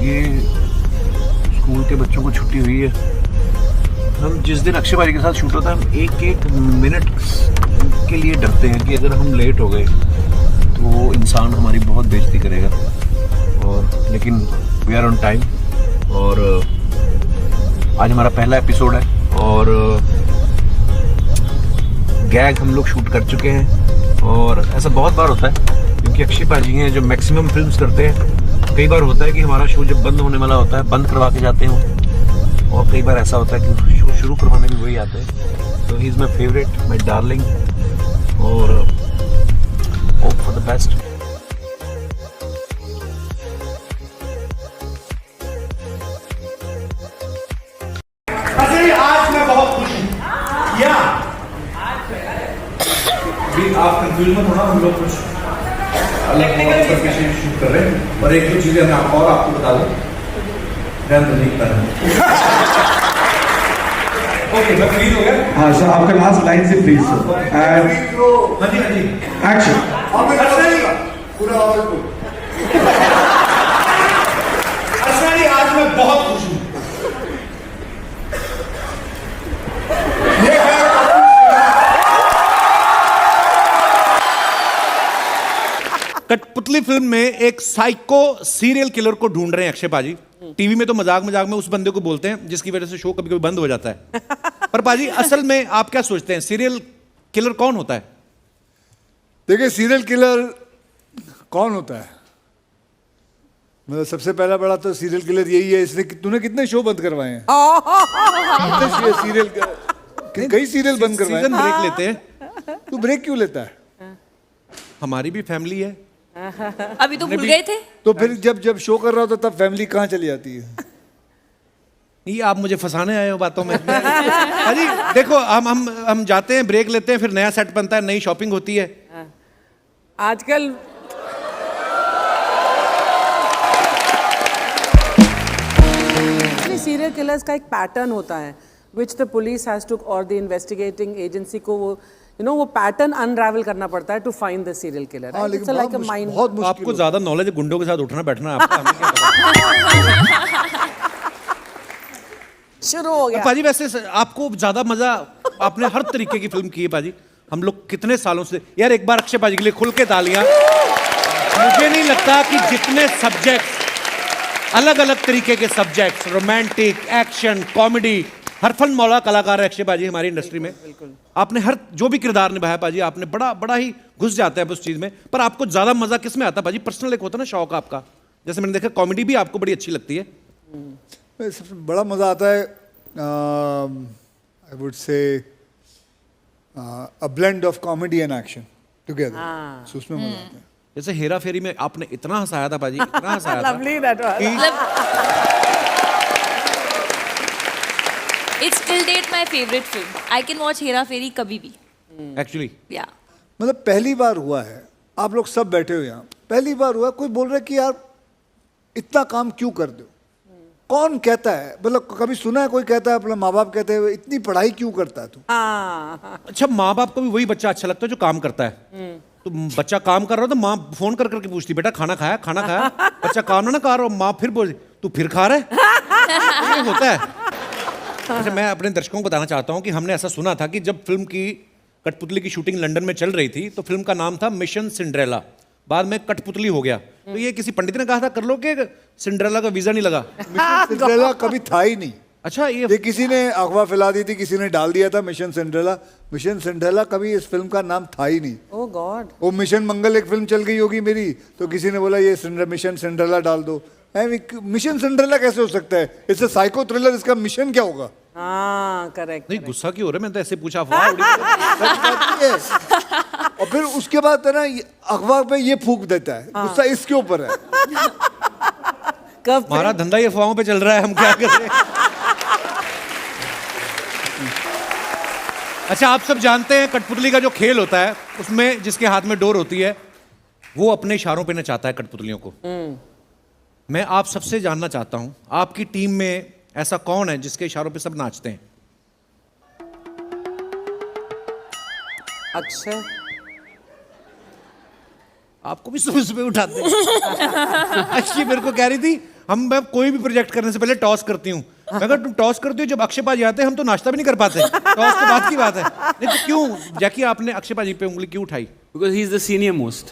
ये स्कूल के बच्चों को छुट्टी हुई है। हम जिस दिन अक्षय भाई के साथ शूट होता है हम एक एक मिनट के लिए डरते हैं कि अगर हम लेट हो गए तो वो इंसान हमारी बहुत बेइज्जती करेगा। और लेकिन वी आर ऑन टाइम और आज हमारा पहला एपिसोड है और गैग हम लोग शूट कर चुके हैं। और ऐसा बहुत बार होता है क्योंकि अक्षय भाजी हैं जो मैक्सिमम फिल्म्स करते हैं। कई बार होता है कि हमारा शो जब बंद होने वाला होता है बंद करवा के जाते हैं और कई बार ऐसा होता है कि शो शुरू करवाने भी वही आते हैं। तो he is my favourite, my darling और होप फॉर द बेस्ट। आज मैं बहुत खुश हूँ। आप कंफ्यूज मत होना, हम लोग कुछ अलग शूट कर रहे हैं और एक दो चीजें मैं आपको बता दूं। ओके, मैं फ्री हो गया। हाँ सर, आपका लास्ट लाइन से प्लीज सर। एंड हाँ जी एक्शन। असली आज मैं बहुत खुश हूँ। कठपुतली फिल्म में एक साइको सीरियल किलर को ढूंढ रहे हैं अक्षय पाजी। टीवी में तो मजाक मजाक में उस बंदे को बोलते हैं जिसकी वजह से शो कभी कभी बंद हो जाता है। पर पाजी असल में आप क्या सोचते हैं सीरियल किलर कौन होता है? देखिए, सीरियल किलर कौन होता है, मतलब सबसे पहला बड़ा तो सीरियल किलर यही है। इसने तूने कितने शो बंद करवाए हैं? कितने सीरियल, कई सीरियल बंद करवाए। सीजन ब्रेक लेते हैं। तू ब्रेक क्यों लेता है? हमारी भी फैमिली है। अभी तो भूल गए थे। तो फिर जब शो कर रहा होता तब फैमिली कहाँ चली जाती है? ये आप मुझे फंसाने आए हो बातों में। अजी देखो, हम जाते हैं, ब्रेक लेते हैं, फिर नया सेट बनता है, नई शॉपिंग होती है। आजकल सीरियल किलर्स का एक पैटर्न होता है which the police has to और द इन्वेस्टिगेटिंग एजेंसी को वो वो पैटर्न अनरावल करना पड़ता है to find the serial killer. It's like a mind. आपको ज्यादा नॉलेज है गुंडों के साथ उठना बैठना आपका, हमें क्या पता। शुरू हो गया। पाजी वैसे आपको ज्यादा मजा, आपने हर तरीके की फिल्म की है पाजी। हम लोग कितने सालों से, यार एक बार अक्षय पाजी के लिए खुल के तालियां। मुझे नहीं लगता कि जितने सब्जेक्ट, अलग अलग तरीके के सब्जेक्ट, रोमांटिक, एक्शन, कॉमेडी, हर फन मौला कलाकार है अक्षय पाजी हमारी इंडस्ट्री में। आपने हर जो भी किरदार निभाया पाजी, आपने बड़ा ही घुस जाता है उस चीज में। पर आपको ज्यादा मजा किस में आता है पाजी? पर्सनल एक होता है ना शौक आपका, जैसे मैंने देखा कॉमेडी भी आपको बड़ी अच्छी लगती है। सबसे बड़ा मजा आता है, I would say a blend of comedy and action together. So उसमें मजा आता है। जैसे हेरा फेरी में आपने इतना हंसाया था पाजी, इतना हंसाया था। Lovely that was. It's till date my favorite film. I can watch Hera Pheri कभी भी. Actually Yeah. मतलब पहली बार हुआ है, आप लोग सब बैठे हो यहाँ, पहली बार हुआ कोई बोल रहा है कि यार इतना काम क्यों कर दो। कौन कहता है? मतलब कभी सुना है कोई कहता है, अपने माँ बाप कहते हैं इतनी पढ़ाई क्यों करता है तू? अच्छा, माँ बाप को भी वही बच्चा अच्छा लगता है जो काम करता है। तो बच्चा काम कर रहा हो तो माँ फोन कर करके पूछती बेटा खाना खाया, खाना खाया। बच्चा काम ना कर रहा हो, माँ फिर बोल तू फिर खा रहा है। ये होता है। अच्छा, मैं अपने दर्शकों को बताना चाहता हूँ कि हमने ऐसा सुना था कि जब फिल्म की कठपुतली की शूटिंग लंदन में चल रही थी तो फिल्म का नाम था मिशन सिंड्रेला, बाद में कठपुतली हो गया। तो ये किसी पंडित ने कहा था कर लो कि सिंड्रेला का वीजा नहीं लगा। मिशन सिंड्रेला कभी था ही नहीं। अच्छा, ये किसी ने अफवाह फैला दी थी, किसी ने डाल दिया था मिशन सिंड्रेला। मिशन सिंड्रेला कभी इस फिल्म का नाम था ही नहीं। ओह गॉड। वो मिशन मंगल एक फिल्म चल गई होगी मेरी, तो किसी ने बोला ये मिशन सिंड्रेला डाल दो। मिशन सिंड्रेला कैसे हो सकता है? इट्स अ साइको थ्रिलर, इसका मिशन क्या होगा? हाँ करेक्ट। नहीं, गुस्सा क्यों हो रहा है? मैंने तो ऐसे पूछा अफवाह उड़ी। और फिर उसके बाद है ना अखबार पे ये फूक देता है। गुस्सा इसके ऊपर है। कब हमारा धंधा ये अफवाहों पे चल रहा है, हम क्या करें? अच्छा, आप सब जानते हैं कठपुतली का जो खेल होता है उसमें जिसके हाथ में डोर होती है वो अपने इशारों पे नचाता है कठपुतलियों को। मैं आप सबसे जानना चाहता हूं आपकी टीम में ऐसा कौन है जिसके इशारों पे सब नाचते हैं? अक्षय। आपको भी सुबह सुबह उठाते हैं। अच्छी मेरे को कह रही थी मैं कोई भी प्रोजेक्ट करने से पहले टॉस करती हूँ। मैं अगर तुम टॉस करती हो, जब अक्षय पाजी आते हैं हम तो नाश्ता भी नहीं कर पाते। टॉस के बाद की बात है। नहीं तो क्यों जैकी आपने अक्षय पाजी पे उंगली क्यों उठाई? Because he is the senior most.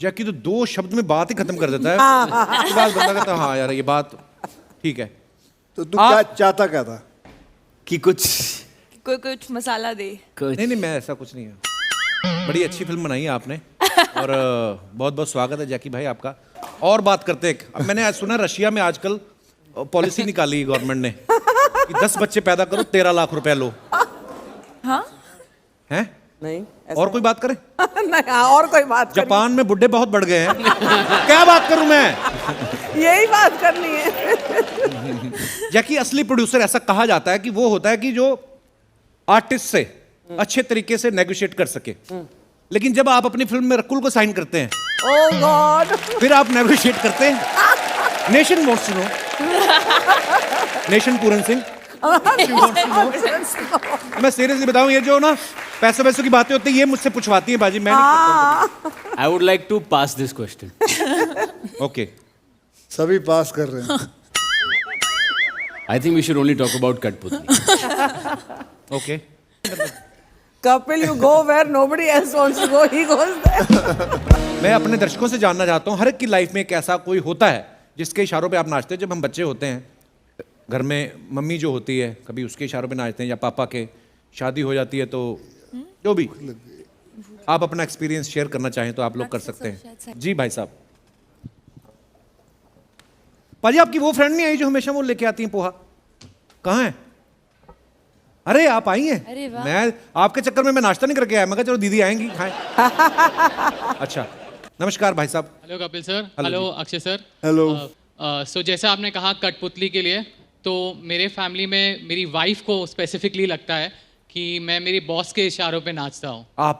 जैकी तो 2 शब्द में बात ही खत्म कर देता है। उसके बाद बंदा कहता है हाँ यार ये बात ठीक है। तो तू क्या चाहता क्या था? कि कुछ कोई कुछ मसाला दे। नहीं नहीं, मैं ऐसा कुछ नहीं है। बड़ी अच्छी फिल्म बनाई है आपने और बहुत बहुत स्वागत है जैकी भाई आपका। और बात करते हैं, अब मैंने आज सुना रशिया में आजकल पॉलिसी निकाली गवर्नमेंट ने कि 10 बच्चे पैदा करो 13 लाख रुपए लो। हाँ हैं? नहीं और कोई बात करें? नहीं, हाँ, और कोई बात जापान में बुड्ढे बहुत बढ़ गए हैं। क्या बात करूं मैं? करनी, यही बात करनी है। जैकी असली प्रोड्यूसर ऐसा कहा जाता है कि वो होता है कि जो आर्टिस्ट से अच्छे तरीके से नेगोशिएट कर सके। लेकिन जब आप अपनी फिल्म में रकुल को साइन करते हैं, ओह गॉड, फिर आप नेगोशिएट करते हैं। Nation wants to know, nation Puran Singh, मैं सीरियसली बताऊं, ये जो ना पैसों वैसों की बातें होती है ये मुझसे पूछवाती है बाजी, मैं नहीं करता I would like to pass this question. हूं। ओके, सभी पास कर रहे हैं। I think we should only talk about Katputli. Okay. Kapil you go where nobody else wants to go, he goes there. मैं अपने दर्शकों से जानना चाहता हूं, हर एक की लाइफ में एक ऐसा कोई होता है जिसके इशारों पे आप नाचते हैं। जब हम बच्चे होते हैं, घर में मम्मी जो होती है कभी उसके इशारों पे नाचते हैं, या पापा के, शादी हो जाती है तो जो भी आप अपना एक्सपीरियंस शेयर करना चाहें तो आप लोग कर सकते हैं। जी भाई साहब। पाजी आपकी वो फ्रेंड नहीं आई जो हमेशा वो लेके आती हैं पोहा? कहाँ है? अरे आप आई हैं? अरे वाह। मैं आपके चक्कर में मैं नाश्ता नहीं करके आया, मैं कहा चलो दीदी आएंगी खाएं। अच्छा, नमस्कार भाई साहब। Hello Kapil sir. Hello Akshay sir. Hello. So जैसे आपने कहा कठपुतली के लिए, तो मेरे फैमिली में मेरी वाइफ को स्पेसिफिकली लगता है कि मैं मेरी बॉस के इशारों पे नाचता हूँ। आप?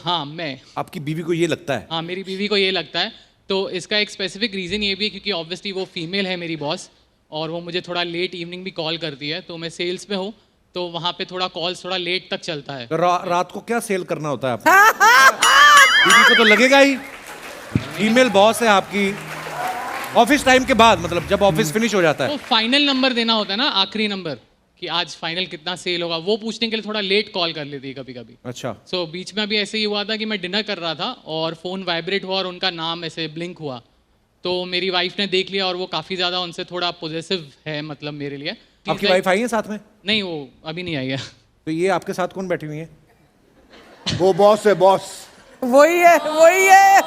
हाँ मैं। आपकी बीवी को ये लगता है? हाँ मेरी बीवी को ये लगता है। तो इसका एक स्पेसिफिक रीज़न ये भी है क्योंकि ऑब्वियसली वो फीमेल है मेरी बॉस, और वो मुझे थोड़ा लेट इवनिंग भी कॉल करती है। तो मैं सेल्स में हूँ, तो वहाँ पे थोड़ा कॉल्स थोड़ा लेट तक चलता है। तो रात को क्या सेल करना होता है आपको? बीवी को तो लगेगा ही, फीमेल बॉस है आपकी। ऑफिस टाइम के बाद, मतलब जब ऑफिस फिनिश हो जाता है, तो फाइनल नंबर देना होता है ना, आखिरी नंबर, कि आज फाइनल कितना सेल होगा, वो पूछने के लिए थोड़ा लेट कॉल कर लेती है कभी कभी। अच्छा। सो बीच में अभी ऐसे ही हुआ था कि मैं डिनर कर रहा था और फ़ोन वाइब्रेट हुआ और उनका नाम ऐसे ब्लिंक हुआ। तो मेरी वाइफ ने देख लिया और वो काफ़ी ज़्यादा उनसे थोड़ा पॉजिटिव है, मतलब मेरे लिए। आपकी वाइफ आई है साथ में? नहीं, वो अभी नहीं आई है। तो ये आपके साथ कौन बैठी हुई है? वो बॉस है, बॉस। वही है, वही है,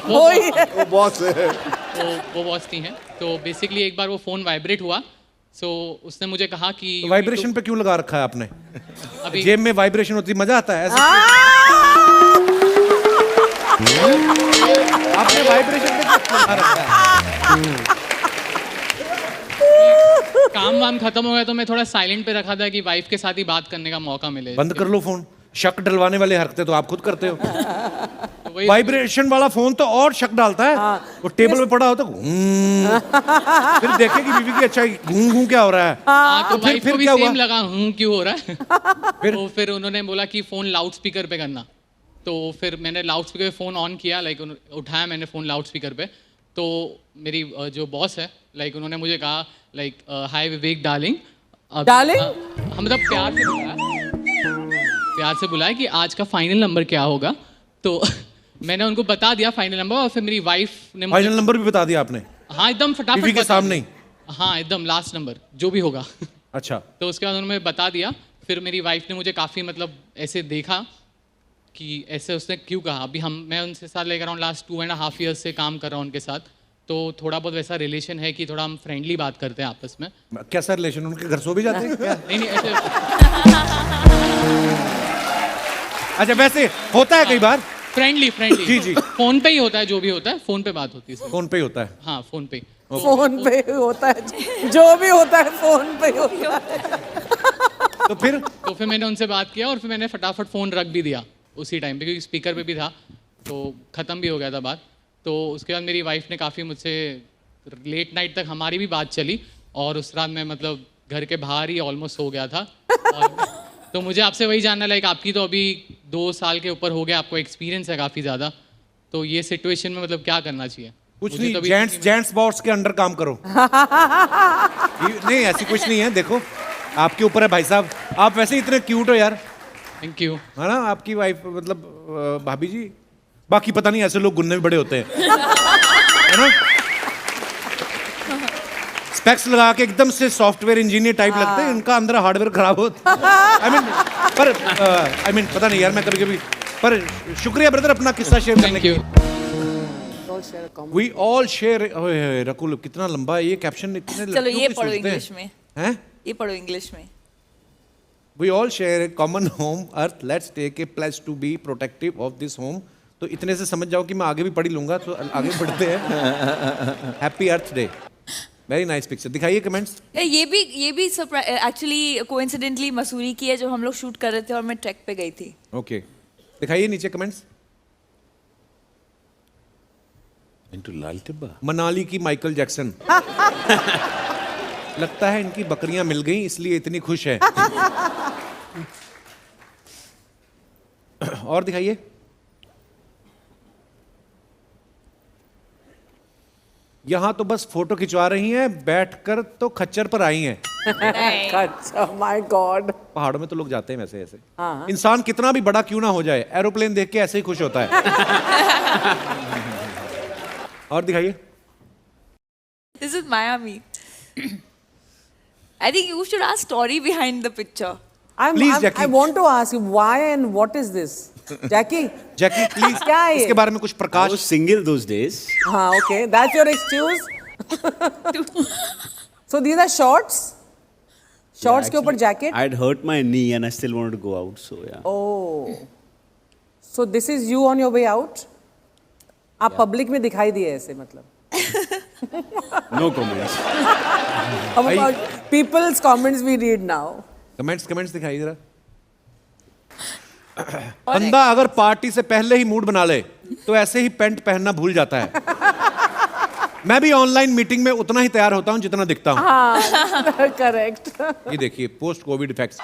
वही है। वो बॉस है। तो वो बॉस थी हैं। तो बेसिकली एक बार वो फ़ोन वाइब्रेट हुआ, सो उसने मुझे कहा कि तो वाइब्रेशन पे क्यों लगा रखा है आपने? अभी जेब में वाइब्रेशन होती है, मजा आता है ऐसे। आपने वाइब्रेशन पे क्यों लगा रखा है? काम वाम खत्म हो गया तो मैं थोड़ा साइलेंट पे रखा था कि वाइफ के साथ ही बात करने का मौका मिले। बंद कर लो फोन। शक डलवाने वाले हरकतें तो आप खुद करते हो। तो वही वाइब्रेशन वाला फोन तो और शक डालता है। वो टेबल पे पड़ा होता है, फिर देखेगी बीवी की, अच्छा घूं घूं क्या हो रहा है। हाँ, तो फिर वाइफ को भी क्या हुआ? सेम लगा क्यों हो रहा है। तो फिर उन्होंने बोला कि फ़ोन लाउड स्पीकर पे करना। तो फिर मैंने लाउड स्पीकर पे फ़ोन ऑन किया, लाइक उठाया मैंने फ़ोन लाउड स्पीकर पे। तो मेरी जो बॉस है, लाइक उन्होंने मुझे कहा लाइक हाय विवेक डार्लिंग। Darling? हम मतलब प्यार से बुलाया कि आज का फाइनल नंबर क्या होगा। तो मैंने उनको बता दिया फाइनल नंबर, और फिर मेरी वाइफ ने फाइनल नंबर भी बता दिया आपने? हाँ एकदम फटाफट बीवी के बता सामने दिया। हाँ एकदम लास्ट नंबर जो भी होगा। अच्छा। तो उसके बाद उन्होंने बता दिया। फिर मेरी वाइफ ने मुझे काफ़ी मतलब ऐसे देखा कि ऐसे उसने क्यों कहा। अभी मैं उनके साथ लेकर अराउंड लास्ट 2.5 ईयर्स से काम कर रहा हूँ उनके साथ। तो थोड़ा बहुत वैसा रिलेशन है कि थोड़ा हम फ्रेंडली बात करते हैं आपस में। कैसा रिलेशन? उनके घर सो भी जाते हैं क्या? नहीं नहीं ऐसे अच्छा, वैसे होता है कई बार फ्रेंडली जी, जी। फोन पे ही होता है, जो भी होता है फोन पे बात होती है। फोन पे ही होता है? हाँ फोन पे। फोन पे होता है, जो भी होता है फोन पे होता है। तो फिर मैंने उनसे बात किया और फिर मैंने फटाफट फ़ोन रख भी दिया उसी टाइम पे, क्योंकि स्पीकर पे भी था, तो ख़त्म भी हो गया था बात। तो उसके बाद मेरी वाइफ ने काफ़ी मुझसे लेट नाइट तक हमारी भी बात चली, और उस रात मैं मतलब घर के बाहर ही ऑलमोस्ट हो गया था। और तो मुझे आपसे वही जानना, लाइक आपकी तो अभी 2 साल के ऊपर हो गया, आपको एक्सपीरियंस है काफ़ी ज़्यादा, तो ये सिचुएशन में मतलब क्या करना चाहिए? कुछ मुझे नहीं, तो अभी जेंट्स बॉस के अंडर काम करो। नहीं ऐसी कुछ नहीं है, देखो आपके ऊपर है भाई साहब, आप वैसे ही इतने क्यूट हो यार, थैंक यू। है ना आपकी वाइफ मतलब भाभी जी, बाकी पता नहीं ऐसे लोग गुन्ने भी बड़े होते हैं है ना, स्पेक्स लगा के एकदम से सॉफ्टवेयर इंजीनियर टाइप लगते हैं, इनका अंदर हार्डवेयर खराब होता है। आई मीन पता नहीं यार, मैं कभी कभी, पर शुक्रिया ब्रदर अपना किस्सा शेयर करने थैंक के यू। लिए। वी ऑल शेयर, रकुल कितना लंबा है ये कैप्शन, इतने चलो लड़कियों ये की पढ़ो सोचते हैं। इंग्लिश में, हैं? ये पढ़ो इंग्लिश में। We all share a common home, Earth. Let's take a pledge to be protective of this home. तो इतने से समझ जाओ कि मैं आगे भी पढ़ ही लूंगा, तो आगे बढ़ते हैं। हैप्पी अर्थ डे, वेरी नाइस पिक्चर। दिखाइए कमेंट्स। ये भी एक्चुअली कोइंसिडेंटली मसूरी की है, जो हम लोग शूट कर रहे थे और मैं ट्रैक पे गई थी। ओके, दिखाइए नीचे कमेंट्स। इनटू लाल टिब्बा। मनाली की माइकल जैक्सन। लगता है इनकी बकरियां मिल गई इसलिए इतनी खुश है। और दिखाइए। यहां तो बस फोटो खिंचवा रही हैं, बैठकर तो खच्चर पर आई हैं। अच्छा, माय गॉड। पहाड़ों में तो लोग जाते हैं वैसे ऐसे। हाँ। इंसान कितना भी बड़ा क्यों ना हो जाए, एरोप्लेन देख के ऐसे ही खुश होता है। और दिखाइए। This is Miami. I think you should ask story behind the picture. Please, Jackie. I want to ask you why and what is this, Jackie? Jackie please क्या है ये? इसके बारे में कुछ I Prakash. was single those days. हाँ, okay, that's your excuse. So these are shorts. Shorts के ऊपर jacket. I'd hurt my knee and I still wanted to go out, so yeah. Oh. So this is you on your way out. आप public में दिखाई दिए ऐसे मतलब। No comments. How about people's comments we read now? Comments दिखाइए जरा। बंदा अगर पार्टी से पहले ही मूड बना ले तो ऐसे ही पैंट पहनना भूल जाता है। मैं भी ऑनलाइन मीटिंग में उतना ही तैयार होता हूं जितना दिखता हूं। हाँ, correct. ये देखिए पोस्ट कोविड इफेक्ट्स।